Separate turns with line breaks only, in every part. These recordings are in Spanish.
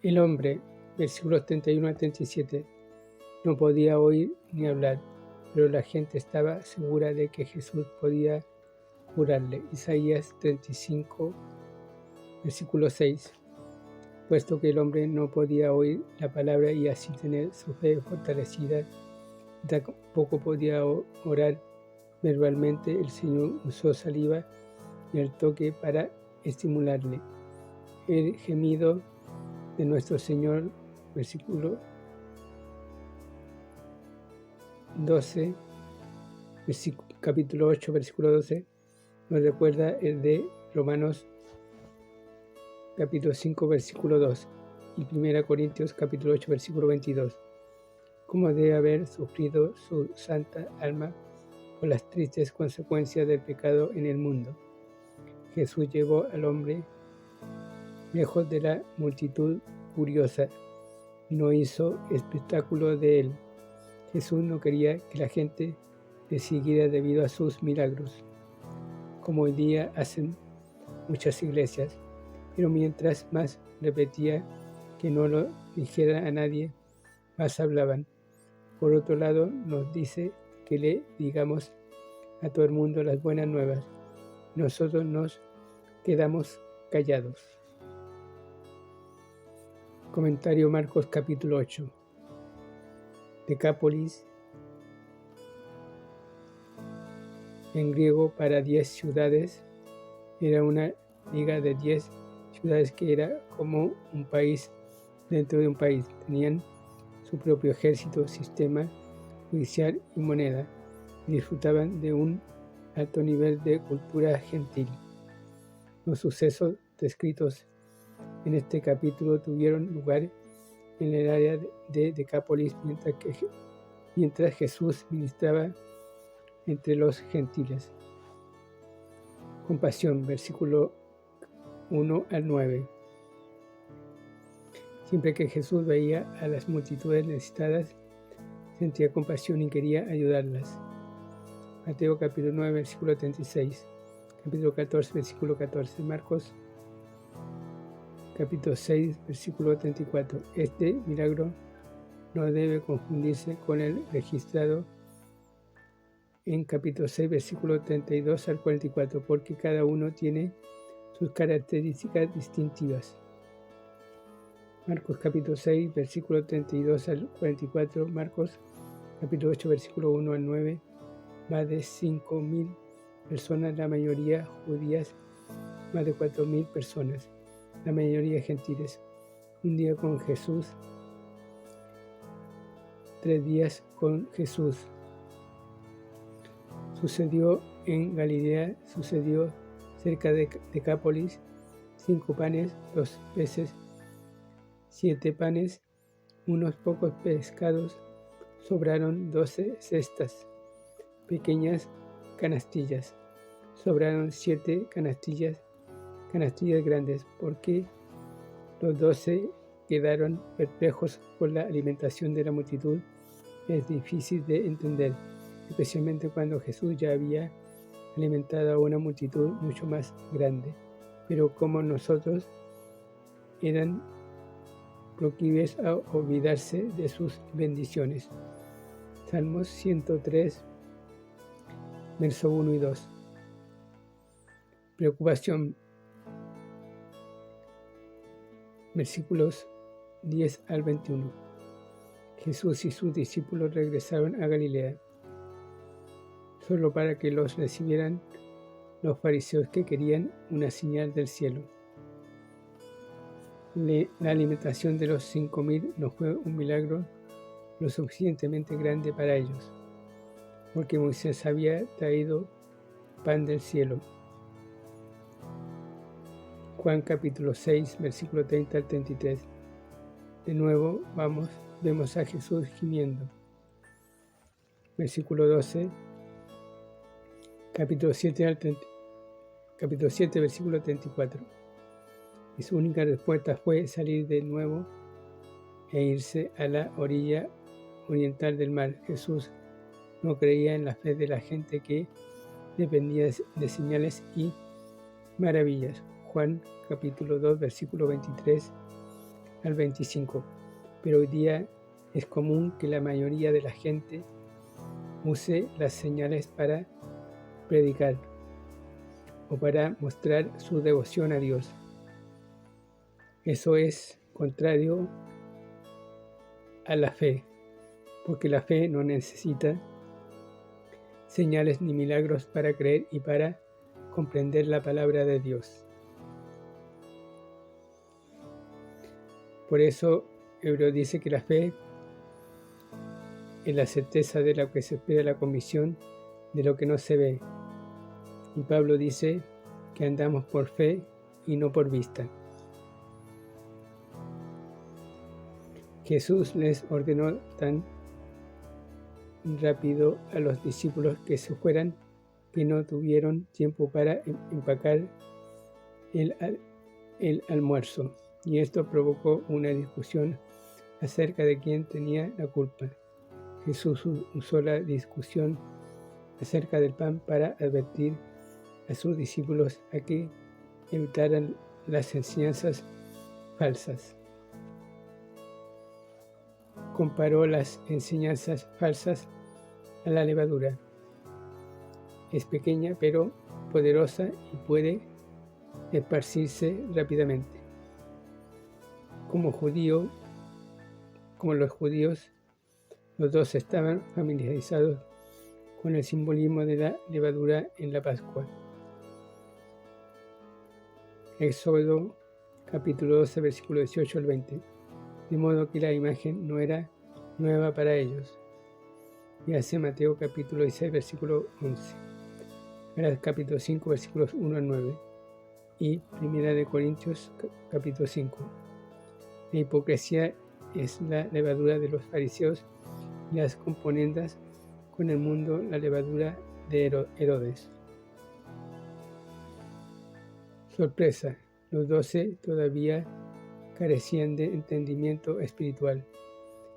El hombre, versículos 31 a 37, no podía oír ni hablar, pero la gente estaba segura de que Jesús podía curarle. Isaías 35, versículo 6. Puesto que el hombre no podía oír la palabra y así tener su fe fortalecida, tampoco podía orar verbalmente, el Señor usó saliva y el toque para estimularle. El gemido de nuestro Señor, versículo 12, capítulo 8, versículo 12, nos recuerda el de Romanos capítulo 5, versículo 2 y 1 Corintios capítulo 8, versículo 22. Cómo debe haber sufrido su santa alma por las tristes consecuencias del pecado en el mundo. Jesús llevó al hombre lejos de la multitud curiosa y no hizo espectáculo de él. Jesús no quería que la gente le siguiera debido a sus milagros, como hoy día hacen muchas iglesias, pero mientras más repetía que no lo dijera a nadie, más hablaban. Por otro lado, nos dice que le digamos a todo el mundo las buenas nuevas. Nosotros nos quedamos callados. Comentario Marcos capítulo 8. Decápolis, en griego para 10 ciudades, era una liga de 10 ciudades que era como un país dentro de un país. Tenían su propio ejército, sistema judicial y moneda, y disfrutaban de un alto nivel de cultura gentil. Los sucesos descritos en este capítulo tuvieron lugar en el área de Decápolis mientras Jesús ministraba entre los gentiles. Compasión, versículo 1 al 9. Siempre que Jesús veía a las multitudes necesitadas, sentía compasión y quería ayudarlas. Mateo capítulo 9, versículo 36. Capítulo 14, versículo 14. Marcos capítulo 6, versículo 34. Este milagro no debe confundirse con el registrado en capítulo 6, versículo 32 al 44, porque cada uno tiene sus características distintivas. Marcos capítulo 6, versículo 32 al 44, Marcos capítulo 8, versículo 1 al 9, más de 5.000 personas, la mayoría judías, más de 4.000 personas, la mayoría gentiles. Un día con Jesús, 3 días con Jesús. Sucedió en Galilea, sucedió cerca de Decápolis, 5 panes, 2 peces, 7 panes, unos pocos pescados, sobraron 12 cestas, pequeñas canastillas, sobraron 7 canastillas grandes, porque los 12 quedaron perplejos por la alimentación de la multitud. Es difícil de entender, especialmente cuando Jesús ya había alimentado a una multitud mucho más grande, pero como nosotros eran proclives a olvidarse de sus bendiciones. Salmos 103, verso 1 y 2. Preocupación, versículos 10 al 21. Jesús y sus discípulos regresaron a Galilea, solo para que los recibieran los fariseos que querían una señal del cielo. La alimentación de los 5.000 no fue un milagro lo suficientemente grande para ellos, porque Moisés había traído pan del cielo. Juan capítulo 6, versículo 30 al 33. De nuevo vemos a Jesús gimiendo. Versículo 12, capítulo 7, versículo 34. Y su única respuesta fue salir de nuevo e irse a la orilla oriental del mar. Jesús no creía en la fe de la gente que dependía de señales y maravillas. Juan capítulo 2, versículo 23 al 25. Pero hoy día es común que la mayoría de la gente use las señales para predicar o para mostrar su devoción a Dios. Eso es contrario a la fe, porque la fe no necesita señales ni milagros para creer y para comprender la palabra de Dios. Por eso Hebreo dice que la fe es la certeza de lo que se espera, la convicción de lo que no se ve. Y Pablo dice que andamos por fe y no por vista. Jesús les ordenó tan rápido a los discípulos que se fueran que no tuvieron tiempo para empacar el almuerzo, y esto provocó una discusión acerca de quién tenía la culpa. Jesús usó la discusión acerca del pan para advertir a sus discípulos a que evitaran las enseñanzas falsas. Comparó las enseñanzas falsas a la levadura. Es pequeña pero poderosa y puede esparcirse rápidamente. Como los judíos, los dos estaban familiarizados con el simbolismo de la levadura en la Pascua. Éxodo capítulo 12, versículo 18 al 20. De modo que la imagen no era nueva para ellos. Y hace Mateo capítulo 16, versículo 11. Gálatas capítulo 5, versículos 1 al 9. Y Primera de Corintios capítulo 5. La hipocresía es la levadura de los fariseos y las componendas con el mundo, la levadura de Herodes. Sorpresa, los 12 todavía carecían de entendimiento espiritual.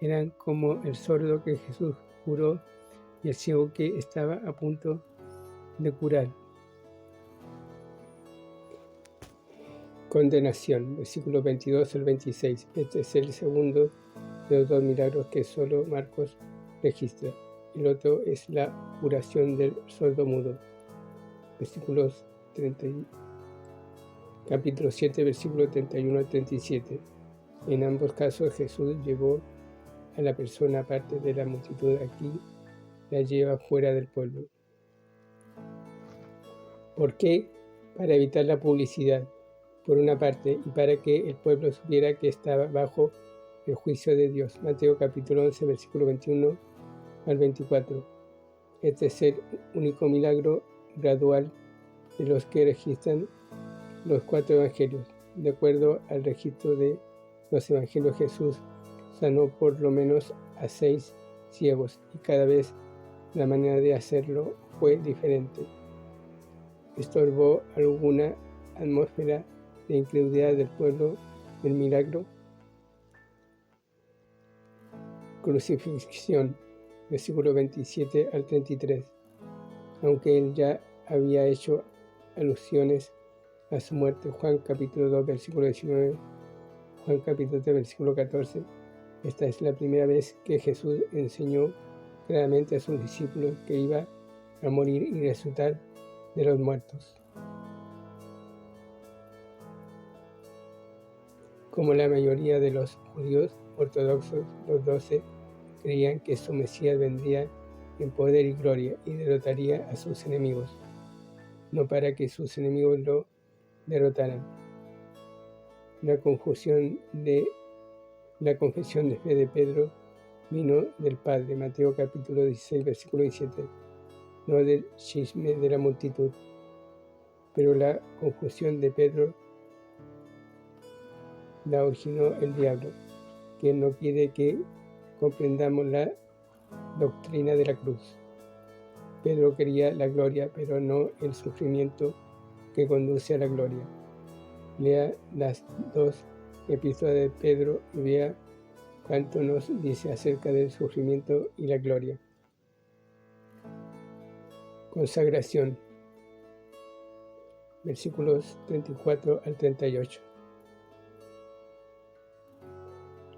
Eran como el sordo que Jesús curó y el ciego que estaba a punto de curar. Condenación, versículos 22 al 26. Este es el segundo de los dos milagros que solo Marcos registra. El otro es la curación del sordo mudo. Versículos 30, capítulo 7, versículos 31 al 37. En ambos casos Jesús llevó a la persona aparte de la multitud. Aquí la lleva fuera del pueblo. ¿Por qué? Para evitar la publicidad, por una parte, y para que el pueblo supiera que estaba bajo el juicio de Dios. Mateo capítulo 11, versículo 21 al 24. Este es el único milagro gradual de los que registran los 4 evangelios. De acuerdo al registro de los evangelios, Jesús sanó por lo menos a 6 ciegos, y cada vez la manera de hacerlo fue diferente. ¿Estorbó alguna atmósfera de incredulidad del pueblo del milagro? Crucifixión, versículo 27 al 33. Aunque él ya había hecho alusiones a su muerte, Juan capítulo 2, versículo 19, Juan capítulo 3, versículo 14, esta es la primera vez que Jesús enseñó claramente a sus discípulos que iba a morir y resucitar de los muertos. Como la mayoría de los judíos ortodoxos, los 12 creían que su Mesías vendría en poder y gloria y derrotaría a sus enemigos, no para que sus enemigos lo derrotaran. La confesión de fe de Pedro vino del Padre, Mateo capítulo 16, versículo 17, no del chisme de la multitud. Pero la confusión de Pedro la originó el diablo, que no quiere que comprendamos la doctrina de la cruz. Pedro quería la gloria, pero no el sufrimiento que conduce a la gloria. Lea las 2 epístolas de Pedro y vea cuánto nos dice acerca del sufrimiento y la gloria. Consagración, versículos 34 al 38.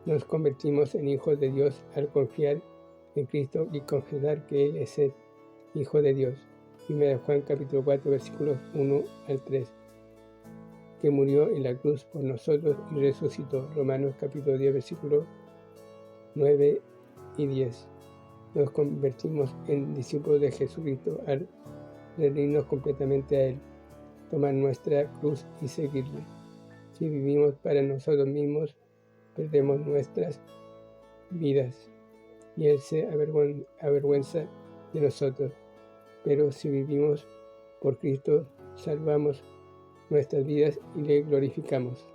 Nos convertimos en hijos de Dios al confiar en Cristo y confesar que Él es el Hijo de Dios. 1 Juan capítulo 4 versículos 1 al 3. Que murió en la cruz por nosotros y resucitó. Romanos capítulo 10 versículos 9 y 10. Nos convertimos en discípulos de Jesucristo al rendirnos completamente a Él, tomar nuestra cruz y seguirle. Si vivimos para nosotros mismos, perdemos nuestras vidas y Él se avergüenza de nosotros. Pero si vivimos por Cristo, salvamos nuestras vidas y le glorificamos.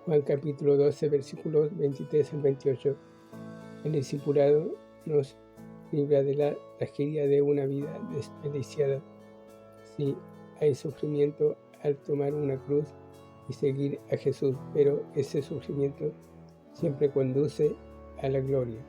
Juan capítulo 12 versículos 23 al 28. El discipulado nos libra de la tragedia de una vida desperdiciada. Sí, hay sufrimiento al tomar una cruz y seguir a Jesús, pero ese sufrimiento siempre conduce a la gloria.